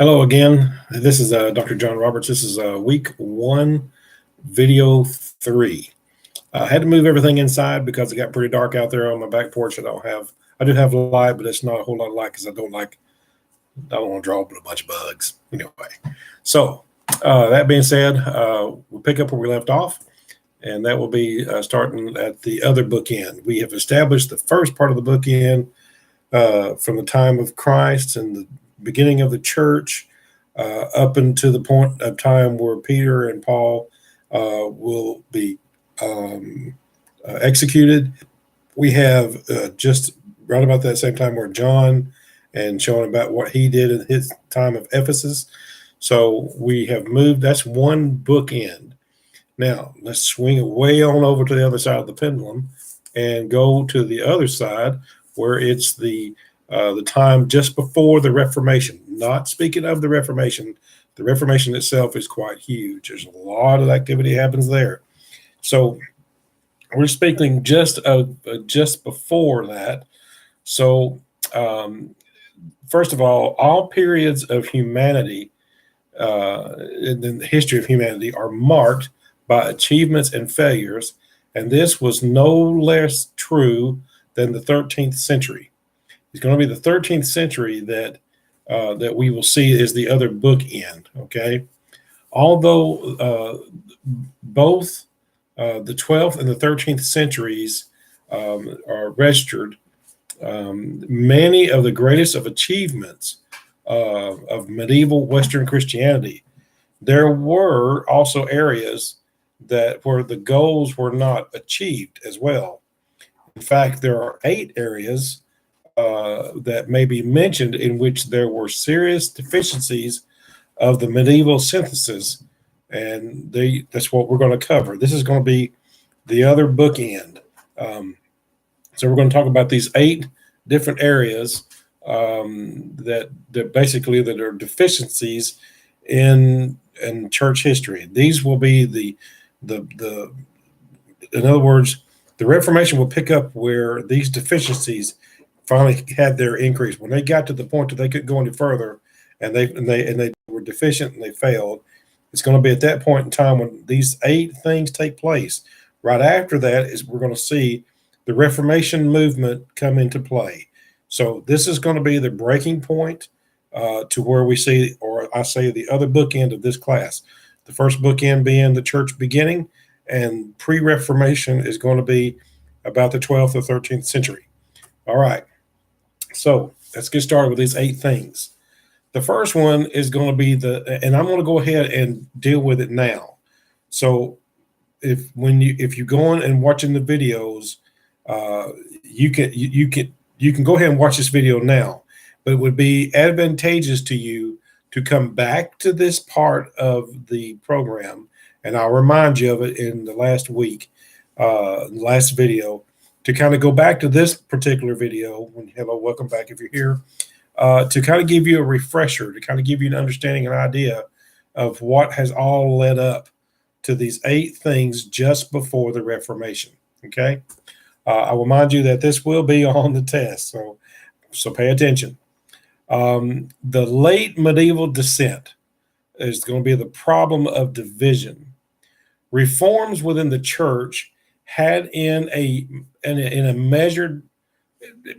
Hello again. This is Dr. John Roberts. This is week one, video 3. I had to move everything inside because it got pretty dark out there on my back porch. I do have light, but it's not a whole lot of light because I don't want to draw up a bunch of bugs. Anyway, so that being said, we'll pick up where we left off, and that will be starting at the other bookend. We have established the first part of the bookend from the time of Christ and the beginning of the church up until the point of time where Peter and Paul will be executed. We have just right about that same time where John and showing about what he did in his time of Ephesus. So we have moved. That's one bookend. Now let's swing it way on over to the other side of the pendulum and go to the other side where it's the time just before the Reformation. Not speaking of the Reformation itself is quite huge. There's a lot of activity happens there. So we're speaking just before that. So first of all periods of humanity in the history of humanity are marked by achievements and failures, and this was no less true than the 13th century. It's going to be the 13th century that we will see is the other bookend. Okay, although both the 12th and the 13th centuries are registered, many of the greatest of achievements of medieval Western Christianity, there were also areas where the goals were not achieved as well. In fact, there are 8 areas that may be mentioned in which there were serious deficiencies of the medieval synthesis, and that's what we're going to cover. This is going to be the other bookend. So we're going to talk about these 8 different areas that are deficiencies in church history. These will be in other words, the Reformation will pick up where these deficiencies finally had their increase. When they got to the point that they couldn't go any further, and they were deficient and they failed, it's going to be at that point in time when these 8 things take place. Right after that is we're going to see the Reformation movement come into play. So this is going to be the breaking point to where we see, or I say, the other bookend of this class. The first bookend being the church beginning, and pre-Reformation is going to be about the 12th or 13th century. All right. So let's get started with these 8 things. The first one is going to be and I'm going to go ahead and deal with it now. So if you go on and watching the videos, you can go ahead and watch this video now, but it would be advantageous to you to come back to this part of the program, and I'll remind you of it in the last week, last video, to kind of go back to this particular video. Hello, welcome back if you're here, to kind of give you a refresher, to kind of give you an understanding, an idea of what has all led up to these 8 things just before the Reformation. Okay, I will remind you that this will be on the test, so pay attention. The late medieval descent is going to be the problem of division. Reforms within the church had in a measured,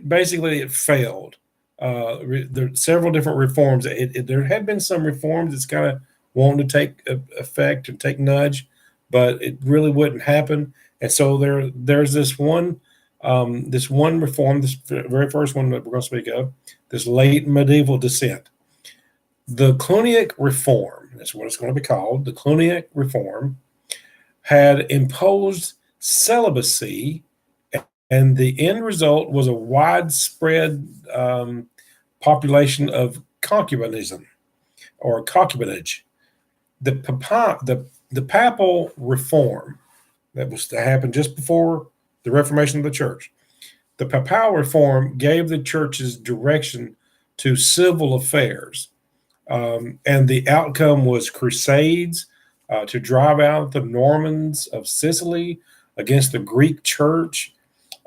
basically it failed. There are several different reforms. There had been some reforms that's kind of wanting to take effect and take nudge, but it really wouldn't happen. And so there's this one reform, this very first one that we're going to speak of, this late medieval descent. The Cluniac Reform, that's what it's going to be called, the Cluniac Reform, had imposed celibacy, and the end result was a widespread population of concubinism or concubinage. The papal reform that happened just before the Reformation of the church. The papal reform gave the church's direction to civil affairs, and the outcome was crusades to drive out the Normans of Sicily against the Greek church.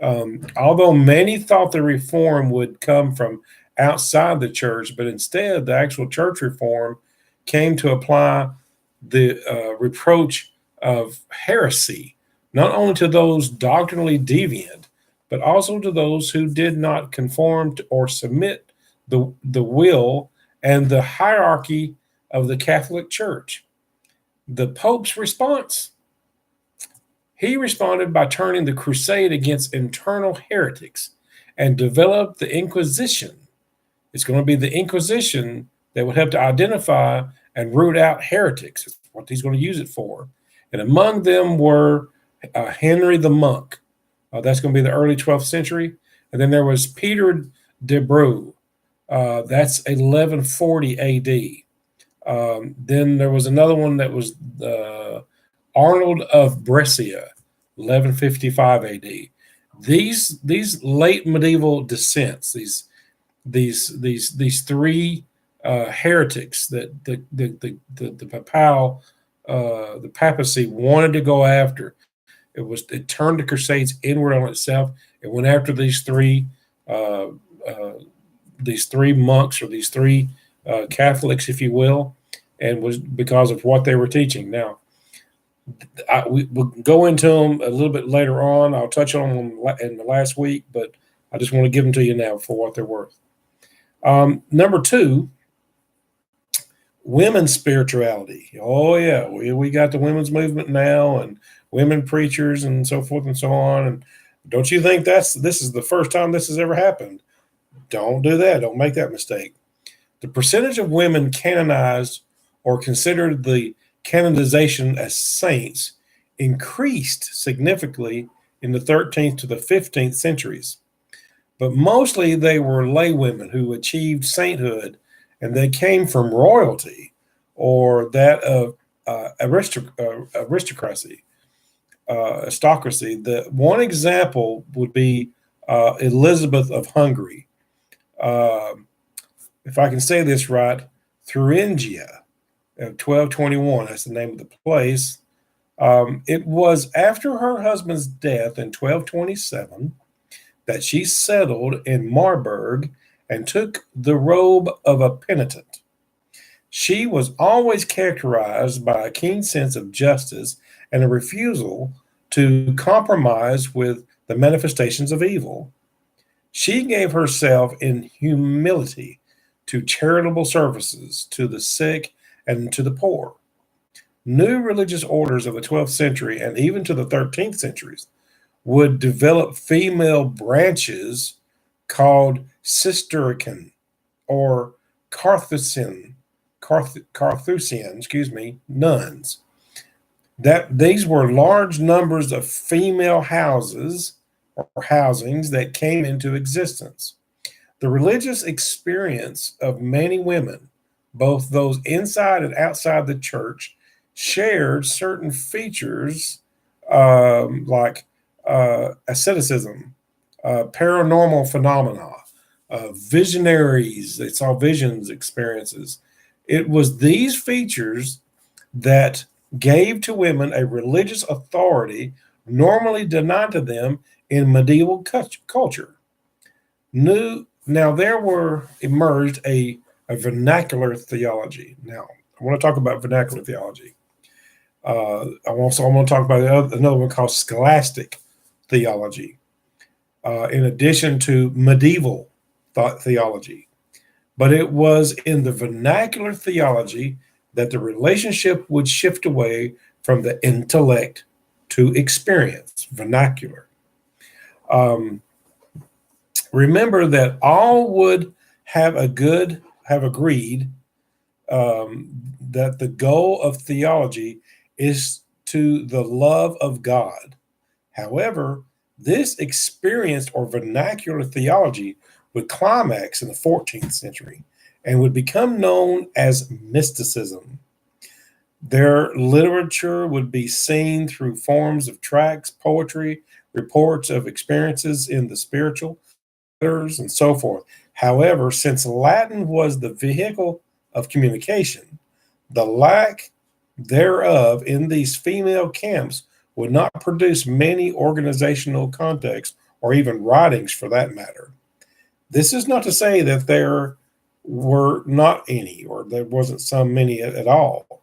Although many thought the reform would come from outside the church, but instead the actual church reform came to apply the reproach of heresy, not only to those doctrinally deviant, but also to those who did not conform to or submit the will and the hierarchy of the Catholic Church. The Pope's response? He responded by turning the crusade against internal heretics and developed the Inquisition. It's going to be the Inquisition that would help to identify and root out heretics. That's what he's going to use it for. And among them were Henry the Monk. That's going to be the early 12th century. And then there was Peter de Brou. That's 1140 AD. Then there was another one that was Arnold of Brescia, 1155 AD. These late medieval descents, these three heretics that the papacy wanted to go after. It turned the Crusades inward on itself. It went after these three monks, or these three Catholics, if you will, and was because of what they were teaching. Now, we'll go into them a little bit later on. I'll touch on them in the last week, but I just want to give them to you now for what they're worth. Number two, women's spirituality. Oh yeah, we got the women's movement now, and women preachers and so forth and so on. And don't you think this is the first time this has ever happened? Don't do that. Don't make that mistake. The percentage of women canonized or considered the canonization as saints increased significantly in the 13th to the 15th centuries. But mostly they were lay women who achieved sainthood, and they came from royalty or that of aristocracy. The one example would be Elizabeth of Hungary. If I can say this right, Thuringia of 1221, that's the name of the place. It was after her husband's death in 1227 that she settled in Marburg and took the robe of a penitent. She was always characterized by a keen sense of justice and a refusal to compromise with the manifestations of evil. She gave herself in humility to charitable services to the sick and to the poor. New religious orders of the 12th century and even to the 13th centuries would develop female branches called Cistercian or Carthusian, nuns. That these were large numbers of female houses or housings that came into existence. The religious experience of many women, both those inside and outside the church, shared certain features like asceticism, paranormal phenomena, visionaries. They saw visions, experiences. It was these features that gave to women a religious authority normally denied to them in medieval culture. Now there emerged a vernacular theology. Now I want to talk about vernacular theology. I'm going to talk about another one called scholastic theology, in addition to medieval theology. But it was in the vernacular theology that the relationship would shift away from the intellect to experience, vernacular. Remember that all would have agreed that the goal of theology is to the love of God. However, this experienced or vernacular theology would climax in the 14th century and would become known as mysticism. Their literature would be seen through forms of tracts, poetry, reports of experiences in the spiritual, letters, and so forth. However, since Latin was the vehicle of communication, the lack thereof in these female camps would not produce many organizational contexts or even writings for that matter. This is not to say that there were not any, or there wasn't some many at all.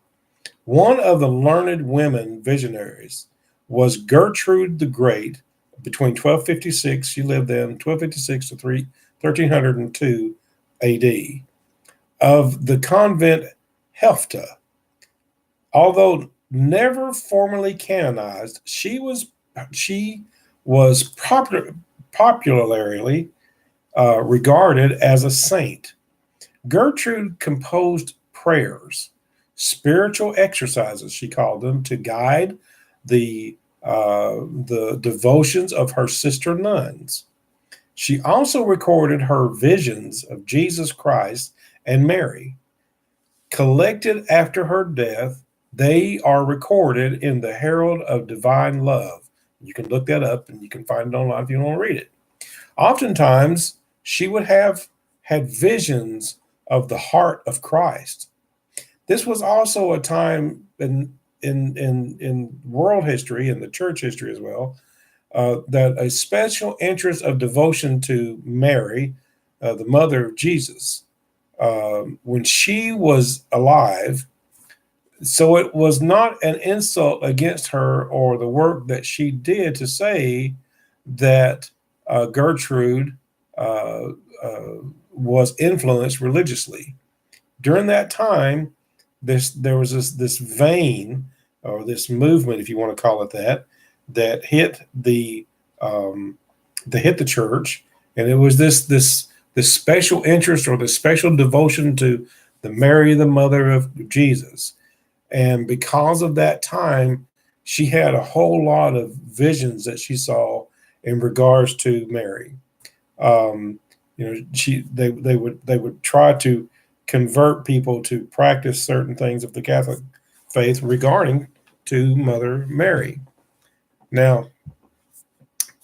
One of the learned women visionaries was Gertrude the Great. Between 1256, she lived then 1256 to 1302 AD, of the convent Helfta. Although never formally canonized, she was popularly regarded as a saint. Gertrude composed prayers, spiritual exercises, she called them, to guide the devotions of her sister nuns. She also recorded her visions of Jesus Christ and Mary. Collected after her death, they are recorded in the Herald of Divine Love. You can look that up and you can find it online if you want to read it. Oftentimes, she would have had visions of the heart of Christ. This was also a time in world history and the church history as well, that a special interest of devotion to Mary, the mother of Jesus, when she was alive. So it was not an insult against her or the work that she did to say that Gertrude uh, uh, was influenced religiously. During that time, there was this vein or this movement, if you want to call it that, that um, hit the church, and it was this special interest or this special devotion to the Mary, the mother of Jesus. And because of that time, she had a whole lot of visions that she saw in regards to Mary. Um, they would try to convert people to practice certain things of the Catholic faith regarding to Mother Mary. Now,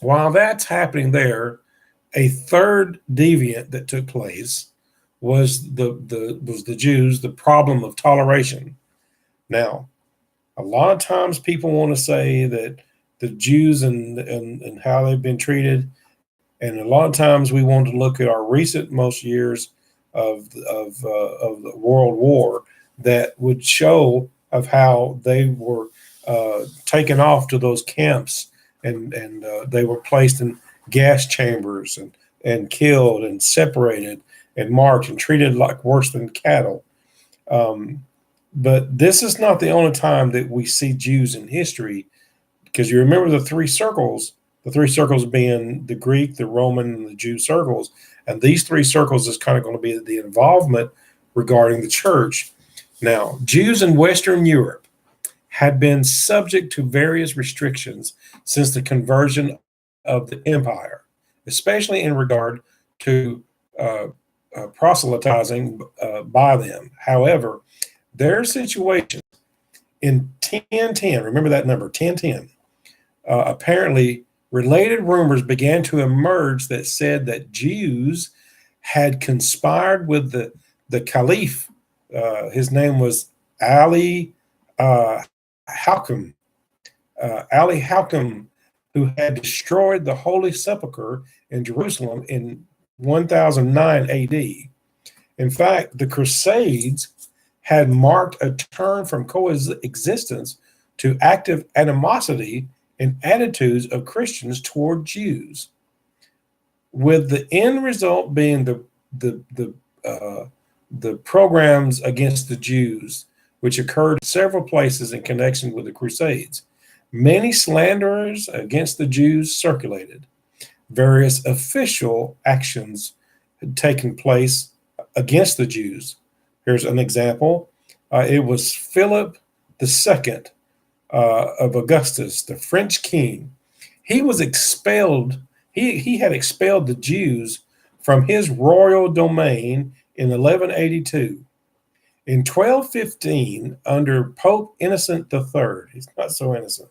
while that's happening there, a third deviant that took place was the Jews, the problem of toleration. Now, a lot of times people want to say that the Jews and how they've been treated, and a lot of times we want to look at our recent most years of the World War that would show of how they were taken off to those camps, and they were placed in gas chambers and killed and separated and marked and treated like worse than cattle. Um, but this is not the only time that we see Jews in history, because you remember the three circles being the Greek, the Roman, and the Jew circles. And these three circles is kind of going to be the involvement regarding the church. Now, Jews in Western Europe had been subject to various restrictions since the conversion of the empire, especially in regard to proselytizing by them. However, their situation in 1010, remember that number, 1010, apparently related rumors began to emerge that said that Jews had conspired with the caliph. His name was Ali Halkim. Ali Halkim, who had destroyed the Holy Sepulchre in Jerusalem in 1009 AD. In fact, the Crusades had marked a turn from coexistence to active animosity and attitudes of Christians toward Jews, with the end result being the programs against the Jews, which occurred several places in connection with the Crusades. Many slanderers against the Jews circulated. Various official actions had taken place against the Jews. Here's an example. It was Philip II of Augustus, the French king. He was expelled. He had expelled the Jews from his royal domain in 1182. In 1215, under Pope Innocent III, he's not so innocent,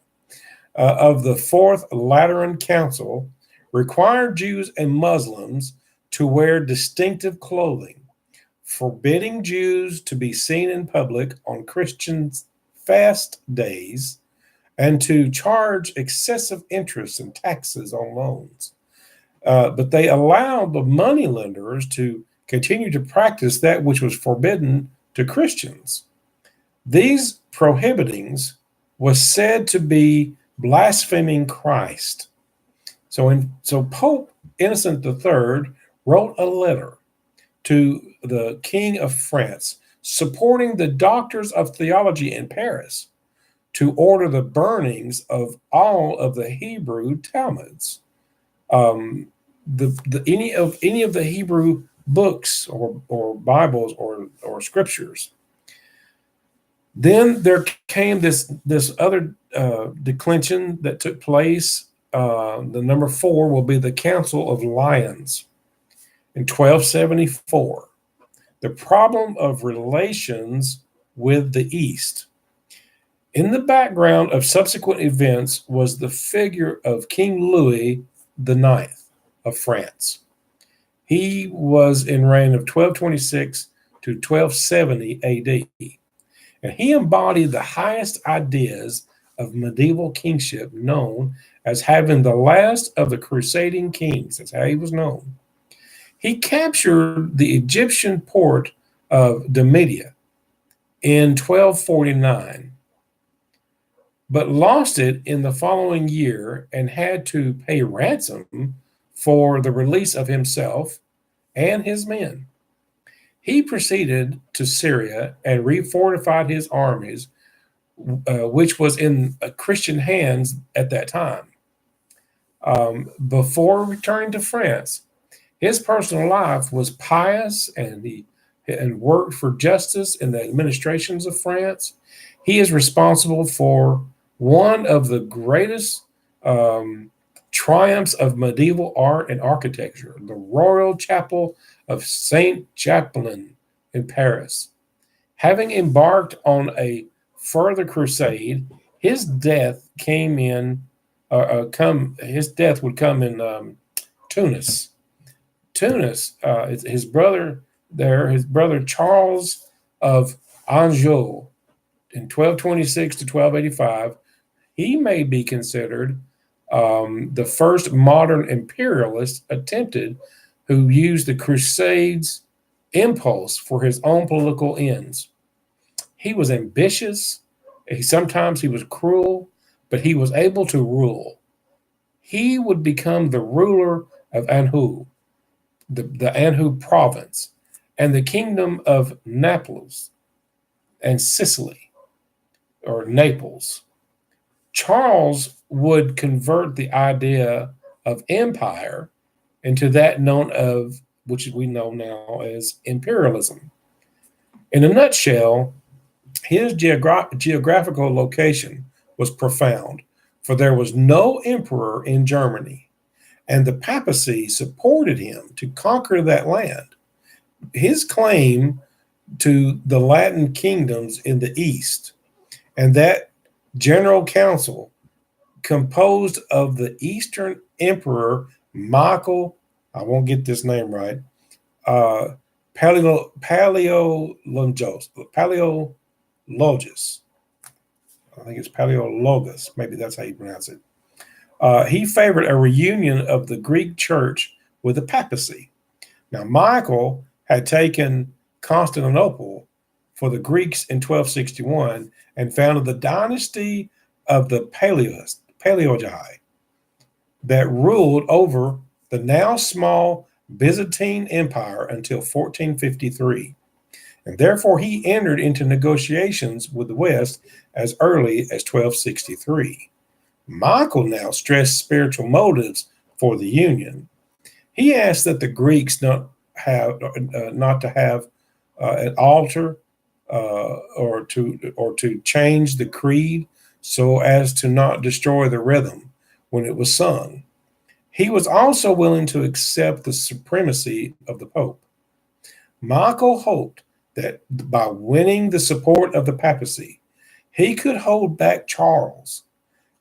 of the Fourth Lateran Council, required Jews and Muslims to wear distinctive clothing, forbidding Jews to be seen in public on Christian fast days, and to charge excessive interest and taxes on loans. but they allowed the moneylenders to continue to practice that which was forbidden to Christians. These prohibitings was said to be blaspheming Christ. So Pope Innocent III wrote a letter to the King of France supporting the doctors of theology in Paris to order the burnings of all of the Hebrew Talmuds, any of the Hebrew books or Bibles or scriptures. Then there came this other declension that took place. The number 4 will be the Council of Lyons in 1274. The problem of relations with the East. In the background of subsequent events was the figure of King Louis IX of France. He was in reign of 1226 to 1270 AD. And he embodied the highest ideas of medieval kingship, known as having the last of the crusading kings. That's how he was known. He captured the Egyptian port of Damietta in 1249, but lost it in the following year and had to pay ransom for the release of himself and his men. He proceeded to Syria and refortified his armies, which was in Christian hands at that time. Before returning to France, his personal life was pious, and he worked for justice in the administrations of France. He is responsible for one of the greatest triumphs of medieval art and architecture, the Royal Chapel of Saint Chapelain in Paris. Having embarked on a further crusade, his death would come in Tunis. His brother Charles of Anjou in 1226 to 1285, he may be considered the first modern imperialist who used the Crusades impulse for his own political ends. He was ambitious. Sometimes he was cruel, but he was able to rule. He would become the ruler of Anjou, the Anjou province, and the kingdom of Naples and Sicily, or Naples. Charles would convert the idea of empire into that which we know now as imperialism. In a nutshell, his geographical location was profound, for there was no emperor in Germany, and the papacy supported him to conquer that land. His claim to the Latin kingdoms in the East, and that general council composed of the Eastern Emperor Michael, I won't get this name right, Paleologus. I think it's Paleologus. Maybe that's how you pronounce it. He favored a reunion of the Greek church with the papacy. Now, Michael had taken Constantinople for the Greeks in 1261 and founded the dynasty of the Paleologi that ruled over the now small Byzantine Empire until 1453. And therefore, he entered into negotiations with the West as early as 1263. Michael now stressed spiritual motives for the union. He asked that the Greeks not to have an altar or to change the creed so as to not destroy the rhythm when it was sung. He was also willing to accept the supremacy of the Pope. Michael hoped that by winning the support of the papacy, he could hold back Charles.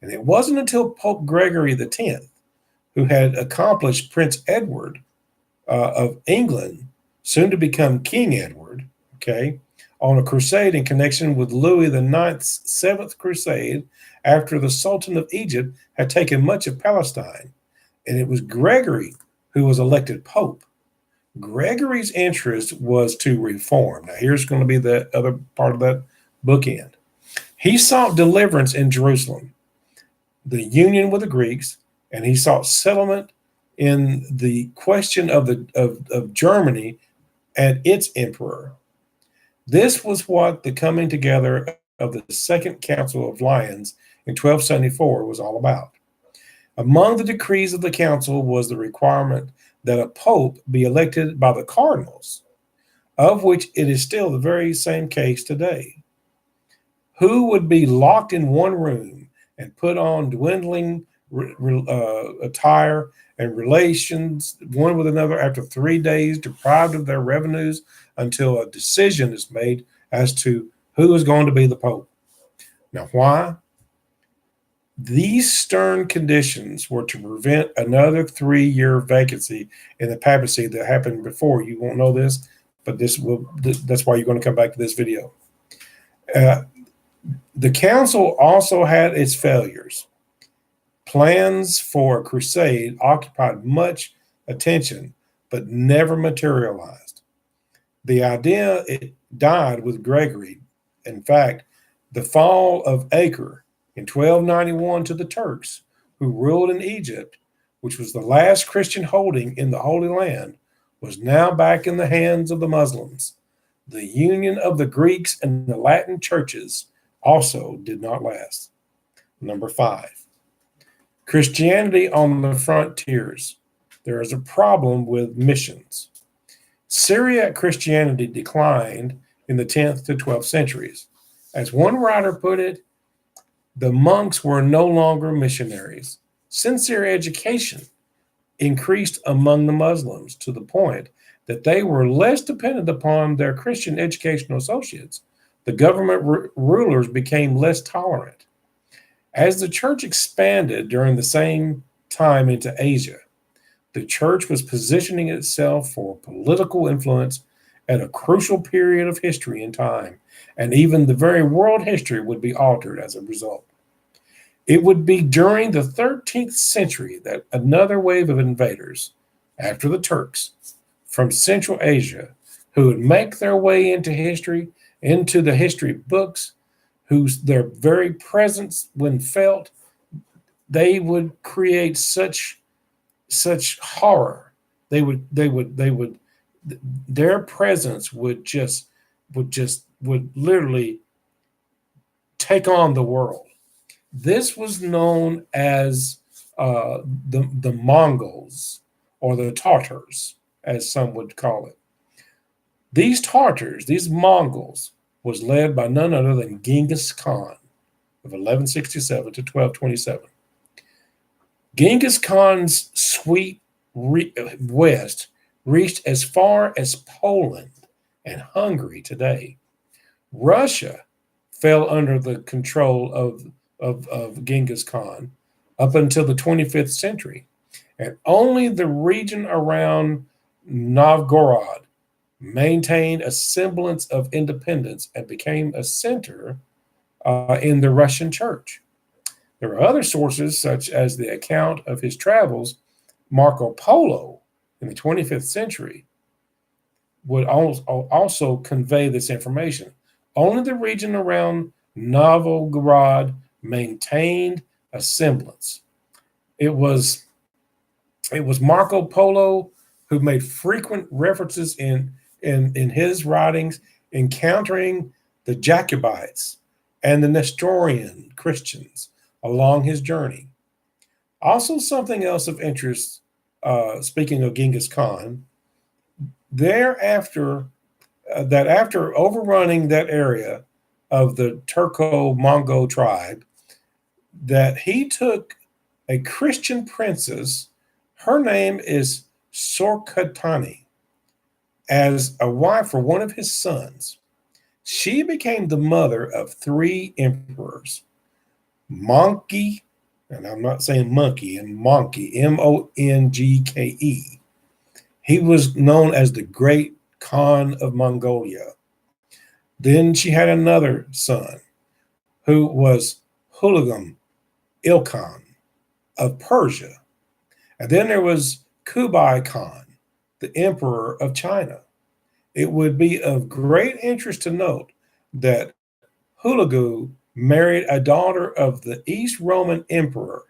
And it wasn't until Pope Gregory X, who had accomplished Prince Edward of England, soon to become King Edward, on a crusade in connection with Louis IX's Seventh Crusade, after the Sultan of Egypt had taken much of Palestine. And it was Gregory who was elected Pope. Gregory's interest was to reform. Now, here's going to be the other part of that bookend. He sought deliverance in Jerusalem, the union with the Greeks, and he sought settlement in the question of Germany and its emperor. This was what the coming together of the Second Council of Lyons in 1274 was all about. Among the decrees of the council was the requirement that a pope be elected by the cardinals, of which it is still the very same case today, who would be locked in one room and put on dwindling attire and relations one with another after 3 days, deprived of their revenues until a decision is made as to who is going to be the pope. Now, why? These stern conditions were to prevent another 3-year vacancy in the papacy that happened before. You won't know this, but that's why you're going to come back to this video. The council also had its failures. Plans for a crusade occupied much attention, but never materialized. The idea, it died with Gregory. In fact, the fall of Acre in 1291 to the Turks, who ruled in Egypt, which was the last Christian holding in the Holy Land, was now back in the hands of the Muslims. The union of the Greeks and the Latin churches also did not last. Number 5, Christianity on the frontiers. There is a problem with missions. Syriac Christianity declined in the 10th to 12th centuries. As one writer put it, the monks were no longer missionaries. Sincere education increased among the Muslims to the point that they were less dependent upon their Christian educational associates. The government rulers became less tolerant. As the church expanded during the same time into Asia, the church was positioning itself for political influence at a crucial period of history and time, and even the very world history would be altered as a result. It would be during the 13th century that another wave of invaders, after the Turks, from Central Asia, who would make their way into the history books, whose their very presence, when felt, they would create such horror. Their presence would literally take on the world. This was known as the Mongols, or the Tartars, as some would call it. These Tartars, these Mongols, was led by none other than Genghis Khan of 1167 to 1227. Genghis Khan's sweep west reached as far as Poland and Hungary today. Russia fell under the control of Genghis Khan up until the 25th century, and only the region around Novgorod maintained a semblance of independence and became a center in the Russian church. There are other sources, such as the account of his travels. Marco Polo in the 25th century would also convey this information. Only the region around Novgorod maintained a semblance. It was Marco Polo who made frequent references in his writings, encountering the Jacobites and the Nestorian Christians along his journey. Also, something else of interest, speaking of Genghis Khan, after overrunning that area of the Turco-Mongol tribe, that he took a Christian princess, her name is Sorkatani, as a wife for one of his sons. She became the mother of 3 emperors, Monkey, and I'm not saying monkey, and Monkey, Mongke. He was known as the Great Khan of Mongolia. Then she had another son who was Hulagu Ilkhan of Persia. And then there was Kublai Khan, the Emperor of China. It would be of great interest to note that Hulagu married a daughter of the East Roman Emperor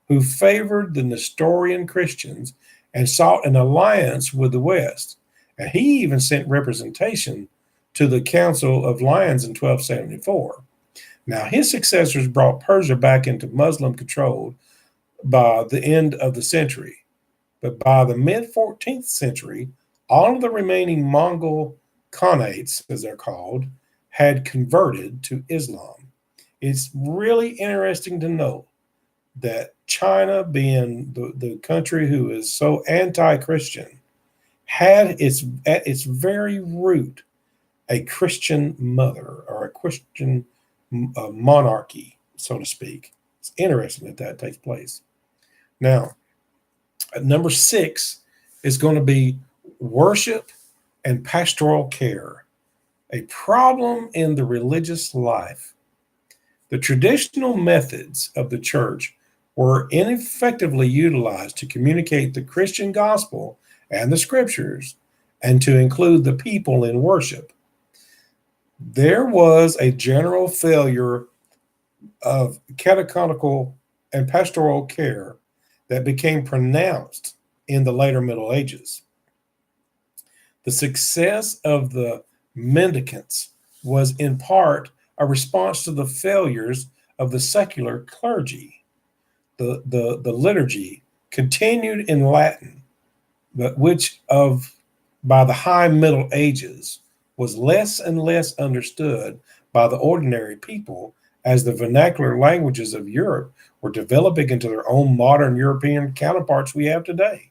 who favored the Nestorian Christians and sought an alliance with the West. And he even sent representation to the Council of Lyons in 1274. Now, his successors brought Persia back into Muslim control by the end of the century. But by the mid 14th century, all of the remaining Mongol Khanates, as they're called, had converted to Islam. It's really interesting to note that China, being the country who is so anti-Christian, had at its very root a Christian mother or a Christian monarchy, so to speak. It's interesting that takes place. Now, number 6 is going to be worship and pastoral care, a problem in the religious life. The traditional methods of the church were ineffectively utilized to communicate the Christian gospel and the scriptures and to include the people in worship. There was a general failure of catechetical and pastoral care that became pronounced in the later Middle Ages. The success of the mendicants was in part a response to the failures of the secular clergy. The liturgy continued in Latin, but which by the high Middle Ages was less and less understood by the ordinary people as the vernacular languages of Europe were developing into their own modern European counterparts we have today.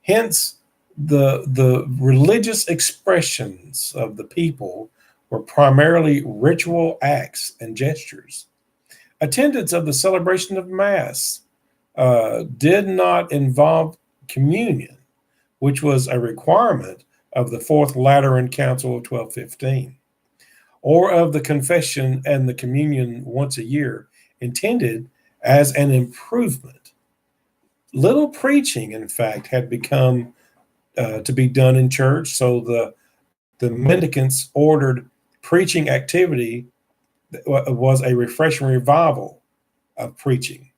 Hence, the religious expressions of the people were primarily ritual acts and gestures. Attendance of the celebration of Mass did not involve communion, which was a requirement of the Fourth Lateran Council of 1215, or of the confession and the communion once a year, intended as an improvement. Little preaching, in fact, had become to be done in church, so the mendicants ordered preaching activity that was a refreshing revival of preaching.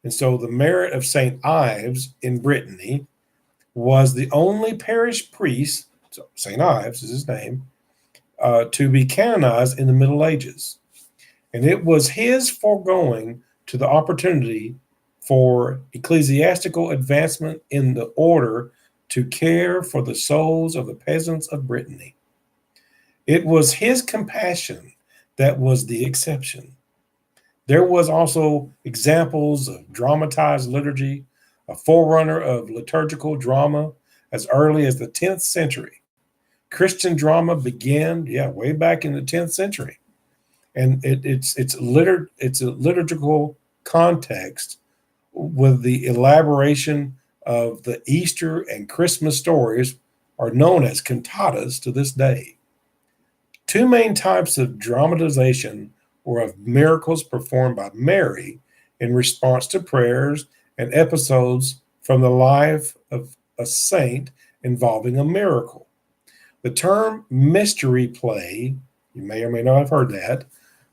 And so the merit of St. Ives in Brittany was the only parish priest, so St. Ives is his name, to be canonized in the Middle Ages. And it was his foregoing to the opportunity for ecclesiastical advancement in the order to care for the souls of the peasants of Brittany. It was his compassion that was the exception. There was also examples of dramatized liturgy, a forerunner of liturgical drama as early as the 10th century. Christian drama began, way back in the 10th century. And it's a liturgical context with the elaboration of the Easter and Christmas stories are known as cantatas to this day. Two main types of dramatization were of miracles performed by Mary in response to prayers and episodes from the life of a saint involving a miracle. The term mystery play, you may or may not have heard that,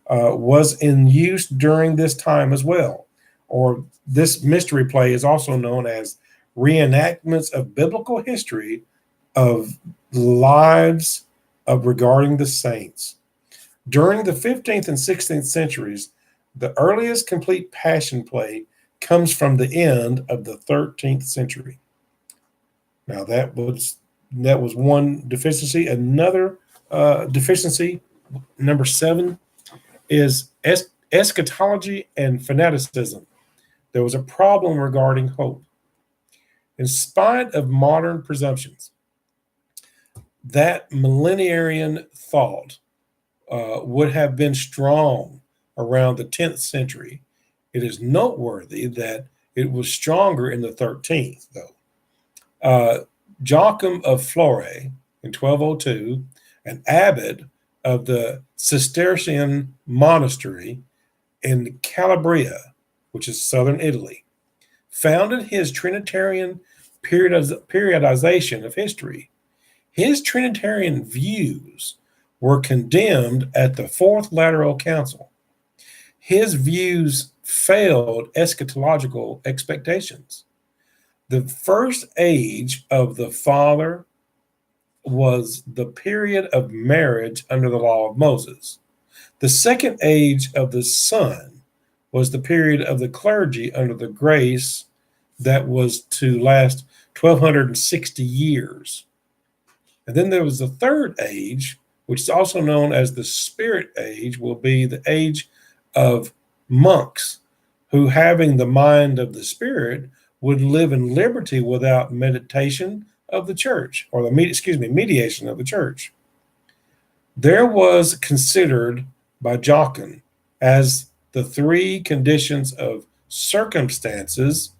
was in use during this time as well. Or this mystery play is also known as reenactments of biblical history of lives regarding the saints. During the 15th and 16th centuries, the earliest complete passion play comes from the end of the 13th century. Now that was one deficiency. Another deficiency, number 7, is eschatology and fanaticism. There was a problem regarding hope. In spite of modern presumptions, that millenarian thought would have been strong around the 10th century. It is noteworthy that it was stronger in the 13th, though. Joachim of Flore in 1202, an abbot of the Cistercian monastery in Calabria, which is southern Italy, founded his Trinitarian periodization of history. His Trinitarian views were condemned at the Fourth Lateral Council. His views failed eschatological expectations. The first age of the Father was the period of marriage under the law of Moses. The second age of the Son was the period of the clergy under the grace that was to last 1,260 years. And then there was the third age, which is also known as the Spirit age, will be the age of monks who, having the mind of the Spirit, would live in liberty without meditation of the church, or mediation of the church. There was considered by Jochen as the three conditions of circumstances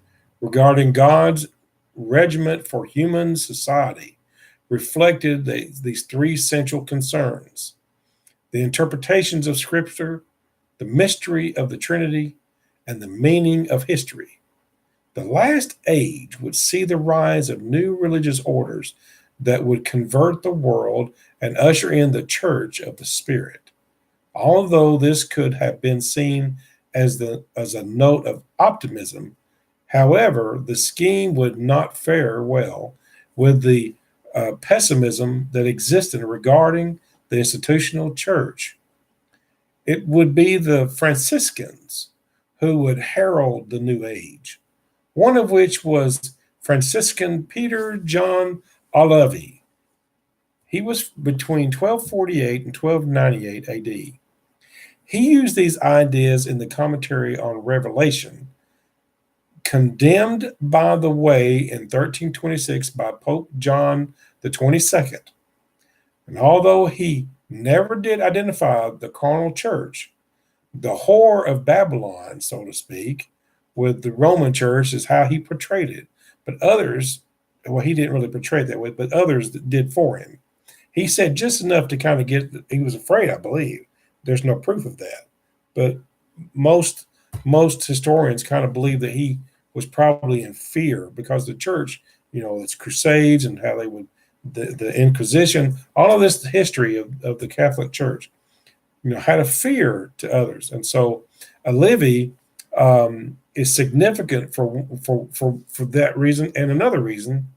regarding God's regiment for human society reflected these three central concerns: the interpretations of Scripture, the mystery of the Trinity, and the meaning of history. The last age would see the rise of new religious orders that would convert the world and usher in the church of the Spirit. Although this could have been seen as a note of optimism, however, the scheme would not fare well with the pessimism that existed regarding the institutional church. It would be the Franciscans who would herald the new age, one of which was Franciscan Peter John Olivi. He was between 1248 and 1298 AD. He used these ideas in the commentary on Revelation, condemned by the way in 1326 by Pope John the 22nd. And although he never did identify the carnal church, the whore of Babylon, so to speak, with the Roman church is how he portrayed it. But others, well, he didn't really portray it that way, but others did for him. He said just enough to kind of he was afraid, I believe. There's no proof of that. But most historians kind of believe that he was probably in fear because the church, it's crusades and how they would, the Inquisition, all of this history of the Catholic Church, had a fear to others. And so Olivi is significant for that reason. And another reason,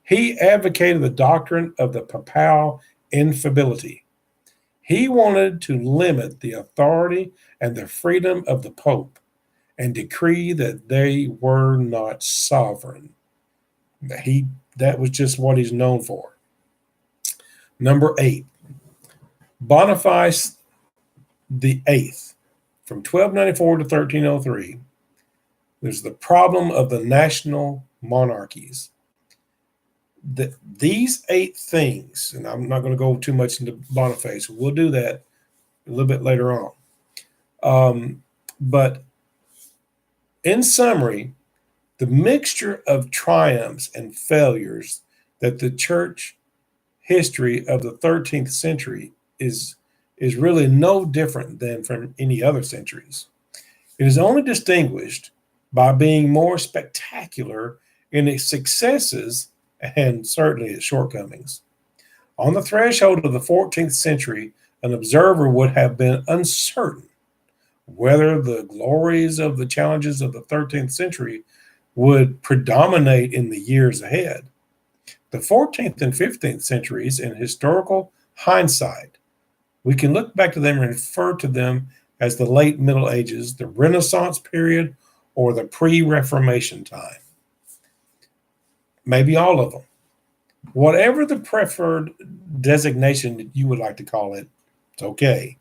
he advocated the doctrine of the papal infallibility. He wanted to limit the authority and the freedom of the Pope and decree that they were not sovereign. That was just what he's known for. Number 8, Boniface the Eighth, from 1294 to 1303. There's the problem of the national monarchies. These 8 things, and I'm not going to go too much into Boniface. We'll do that a little bit later on. But in summary, the mixture of triumphs and failures that the church history of the 13th century is really no different than from any other centuries. It is only distinguished by being more spectacular in its successes and certainly its shortcomings. On the threshold of the 14th century, an observer would have been uncertain whether the glories of the challenges of the 13th century would predominate in the years ahead. The 14th and 15th centuries, in historical hindsight, we can look back to them and refer to them as the late Middle Ages, the Renaissance period, or the pre-Reformation time. Maybe all of them. Whatever the preferred designation that you would like to call it, it's okay.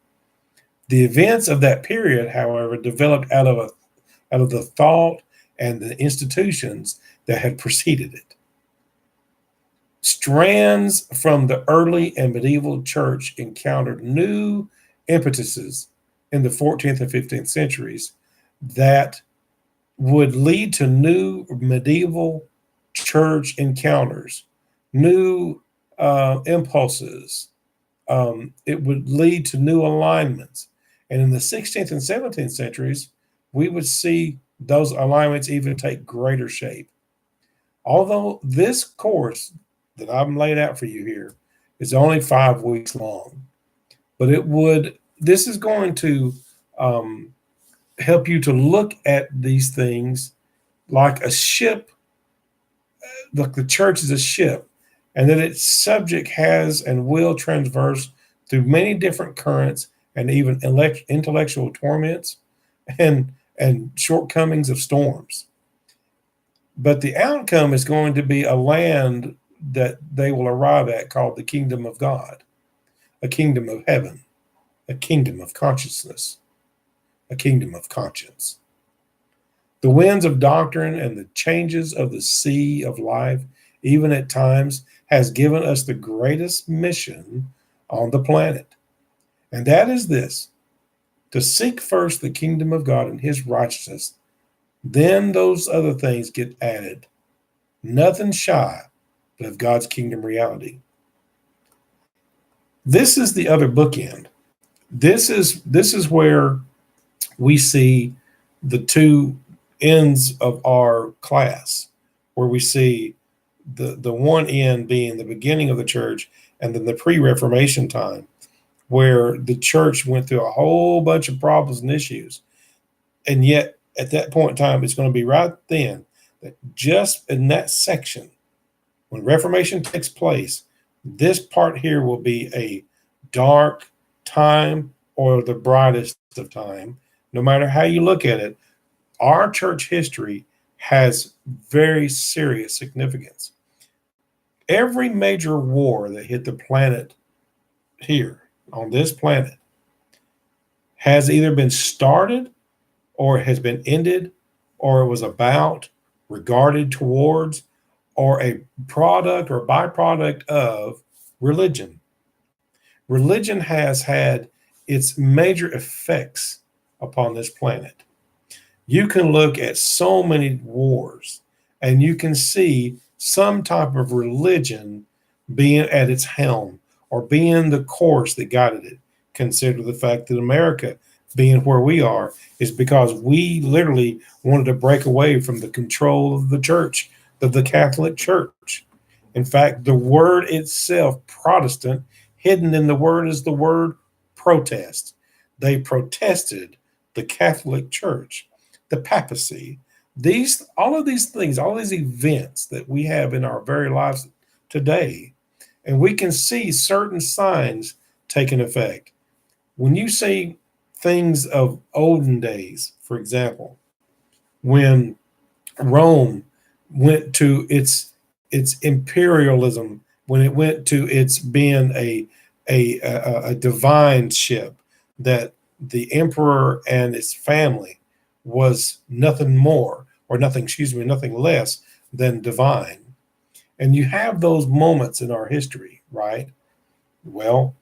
The events of that period, however, developed out of the thought and the institutions that had preceded it. Strands from the early and medieval church encountered new impetuses in the 14th and 15th centuries that would lead to new medieval church encounters, new impulses. It would lead to new alignments. And in the 16th and 17th centuries, we would see those alignments even take greater shape. Although this course that I'm laid out for you here is only 5 weeks long, but this is going to um, help you to look at these things like a ship. Look, the church is a ship, and that its subject has and will transverse through many different currents and even intellectual torments and shortcomings of storms. But the outcome is going to be a land that they will arrive at called the kingdom of God, a kingdom of heaven, a kingdom of consciousness, a kingdom of conscience. The winds of doctrine and the changes of the sea of life, even at times, has given us the greatest mission on the planet. And that is this: to seek first the kingdom of God and his righteousness. Then those other things get added. Nothing shy but of God's kingdom reality. This is the other bookend. This is where we see the two ends of our class, where we see the one end being the beginning of the church, and then the pre-Reformation time, where the church went through a whole bunch of problems and issues. And yet, at that point in time, it's going to be right then that just in that section, when Reformation takes place, this part here will be a dark time or the brightest of time. No matter how you look at it, our church history has very serious significance. Every major war that hit the planet here, on this planet, has either been started or has been ended, or it was about, regarded towards, or a product or byproduct of religion. Religion has had its major effects upon this planet. You can look at so many wars and you can see some type of religion being at its helm or being the course that guided it. Consider the fact that America being where we are is because we literally wanted to break away from the control of the church, of the Catholic Church. In fact, the word itself, Protestant, hidden in the word is the word protest. They protested the Catholic Church, the papacy. All of these things, all these events that we have in our very lives today, and we can see certain signs taking effect. When you see things of olden days, for example, when Rome went to its imperialism, when it went to its being a divine ship, that the emperor and his family was nothing more or nothing, nothing less than divine. And you have those moments in our history, right? Well,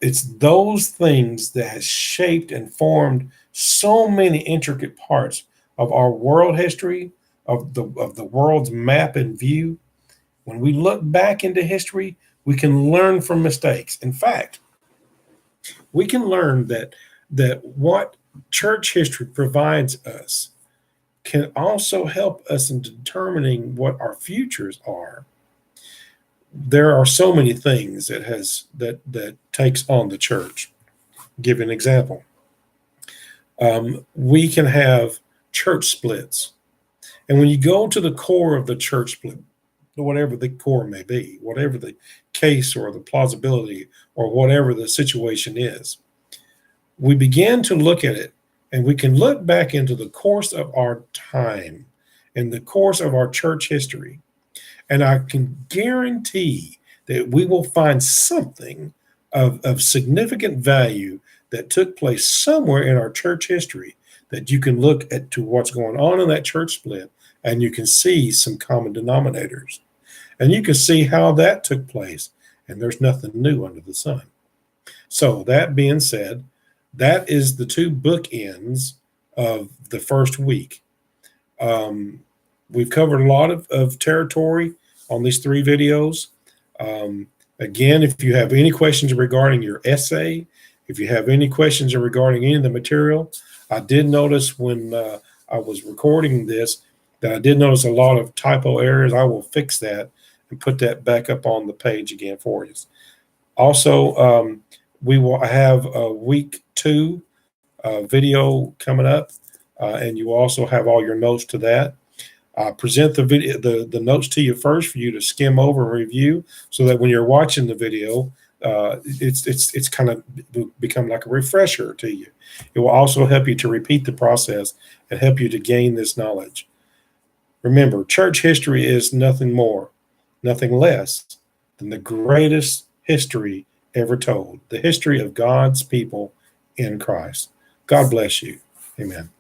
it's those things that has shaped and formed so many intricate parts of our world history, of the world's map and view. When we look back into history, we can learn from mistakes. In fact, we can learn that what church history provides us can also help us in determining what our futures are. There are so many things that takes on the church. Give an example. We can have church splits, and when you go to the core of the church split, whatever the core may be, whatever the case or the plausibility or whatever the situation is, we begin to look at it, and we can look back into the course of our time and the course of our church history. And I can guarantee that we will find something of significant value that took place somewhere in our church history that you can look at to what's going on in that church split, and you can see some common denominators. And you can see how that took place, and there's nothing new under the sun. So that being said, that is the two bookends of the first week. We've covered a lot of territory on these 3 videos. Again, if you have any questions regarding your essay, if you have any questions regarding any of the material, I did notice when I was recording this that I did notice a lot of typo errors. I will fix that and put that back up on the page again for you. Also, we will have a week 2 video coming up, and you will also have all your notes to that. Present the video, the notes to you first for you to skim over and review, so that when you're watching the video, it's kind of become like a refresher to you. It will also help you to repeat the process and help you to gain this knowledge. Remember, church history is nothing more, nothing less than the greatest history ever told, the history of God's people in Christ. God bless you. Amen.